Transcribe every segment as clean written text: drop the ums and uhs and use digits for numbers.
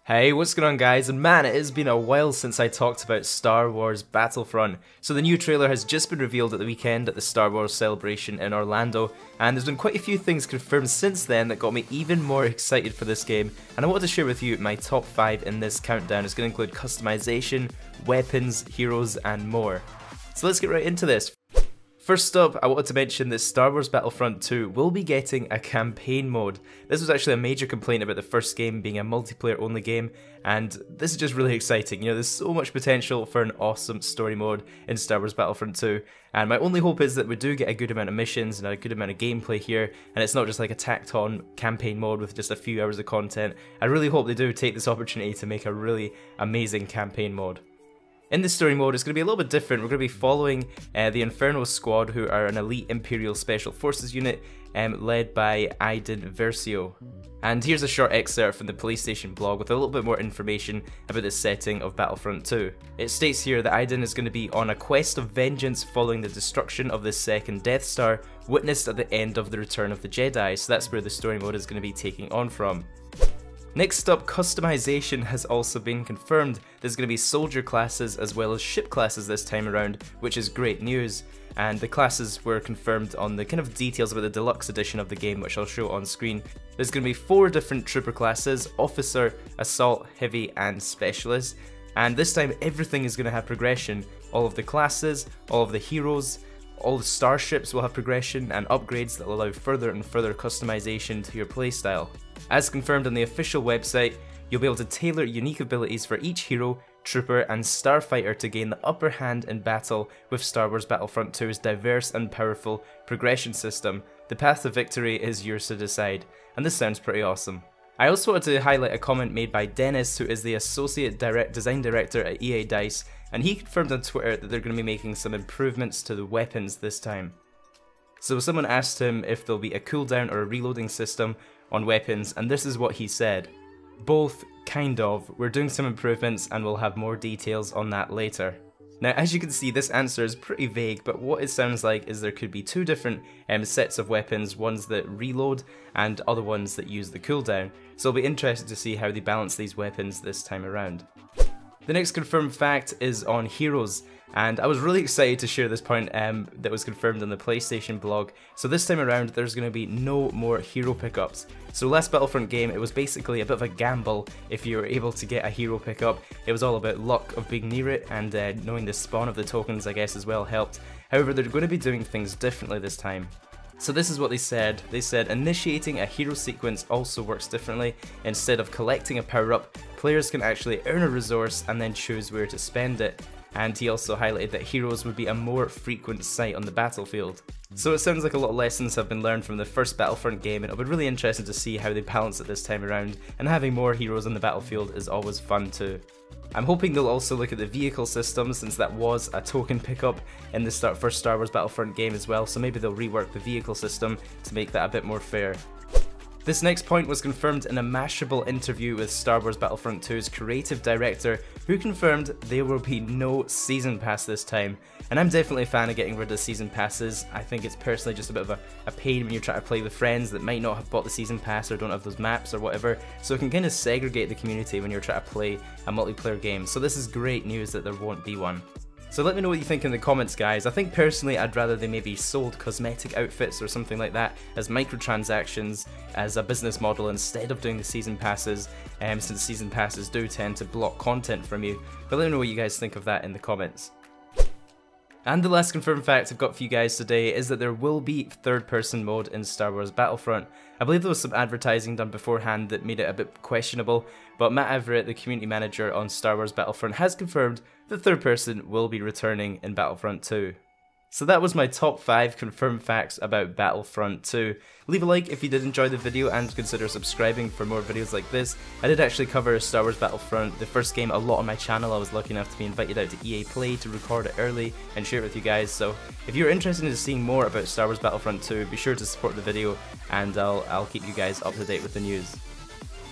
Hey, what's going on guys, and man, it has been a while since I talked about Star Wars Battlefront. So the new trailer has just been revealed at the weekend at the Star Wars celebration in Orlando, and there's been quite a few things confirmed since then that got me even more excited for this game, and I wanted to share with you my top 5 in this countdown. It's going to include customization, weapons, heroes, and more. So let's get right into this. First up, I wanted to mention that Star Wars Battlefront 2 will be getting a campaign mode. This was actually a major complaint about the first game being a multiplayer only game, and this is just really exciting. You know, there's so much potential for an awesome story mode in Star Wars Battlefront 2, and my only hope is that we do get a good amount of missions and a good amount of gameplay here, and it's not just like a tacked on campaign mode with just a few hours of content. I really hope they do take this opportunity to make a really amazing campaign mode. In this story mode, it's going to be a little bit different. We're going to be following the Inferno Squad, who are an elite Imperial Special Forces unit led by Iden Versio. And here's a short excerpt from the PlayStation blog with a little bit more information about the setting of Battlefront 2. It states here that Iden is going to be on a quest of vengeance following the destruction of the second Death Star, witnessed at the end of the Return of the Jedi, so that's where the story mode is going to be taking on from. Next up, customization has also been confirmed. There's going to be soldier classes as well as ship classes this time around, which is great news. And the classes were confirmed on the kind of details about the deluxe edition of the game, which I'll show on screen. There's going to be 4 different trooper classes: Officer, Assault, Heavy, and Specialist. And this time everything is going to have progression. All of the classes, all of the heroes, all the starships will have progression and upgrades that will allow further and further customization to your playstyle. As confirmed on the official website, you'll be able to tailor unique abilities for each hero, trooper, and starfighter to gain the upper hand in battle with Star Wars Battlefront 2's diverse and powerful progression system. The path to victory is yours to decide, and this sounds pretty awesome. I also wanted to highlight a comment made by Dennis, who is the Associate Design Director at EA DICE, and he confirmed on Twitter that they're going to be making some improvements to the weapons this time. So someone asked him if there'll be a cooldown or a reloading system on weapons, and this is what he said: "Both, kind of. We're doing some improvements and we'll have more details on that later." Now, as you can see, this answer is pretty vague, but what it sounds like is there could be 2 different sets of weapons, ones that reload and other ones that use the cooldown. So it'll be interesting to see how they balance these weapons this time around. The next confirmed fact is on heroes, and I was really excited to share this point that was confirmed on the PlayStation blog. So this time around, there's going to be no more hero pickups. So last Battlefront game, it was basically a bit of a gamble if you were able to get a hero pickup. It was all about luck of being near it, and knowing the spawn of the tokens, I guess, as well helped. However, they're going to be doing things differently this time. So this is what they said. They said initiating a hero sequence also works differently. Instead of collecting a power-up, players can actually earn a resource and then choose where to spend it. And he also highlighted that heroes would be a more frequent sight on the battlefield. So it sounds like a lot of lessons have been learned from the first Battlefront game, and it'll be really interesting to see how they balance it this time around, and having more heroes on the battlefield is always fun too. I'm hoping they'll also look at the vehicle system, since that was a token pickup in the first Star Wars Battlefront game as well, so maybe they'll rework the vehicle system to make that a bit more fair. This next point was confirmed in a Mashable interview with Star Wars Battlefront 2's creative director, who confirmed there will be no season pass this time. And I'm definitely a fan of getting rid of season passes. I think it's personally just a bit of a pain when you're trying to play with friends that might not have bought the season pass or don't have those maps or whatever, so it can kind of segregate the community when you're trying to play a multiplayer game. So this is great news that there won't be one. So let me know what you think in the comments, guys. I think personally I'd rather they maybe sold cosmetic outfits or something like that as microtransactions as a business model instead of doing the season passes, since season passes do tend to block content from you. But let me know what you guys think of that in the comments. And the last confirmed fact I've got for you guys today is that there will be third-person mode in Star Wars Battlefront. I believe there was some advertising done beforehand that made it a bit questionable, but Matt Everett, the community manager on Star Wars Battlefront, has confirmed that third person will be returning in Battlefront 2. So that was my top 5 confirmed facts about Battlefront 2. Leave a like if you did enjoy the video and consider subscribing for more videos like this. I did actually cover Star Wars Battlefront, the first game, a lot on my channel. I was lucky enough to be invited out to EA Play to record it early and share it with you guys. So if you're interested in seeing more about Star Wars Battlefront 2, be sure to support the video, and I'll keep you guys up to date with the news.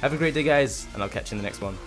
Have a great day, guys, and I'll catch you in the next one.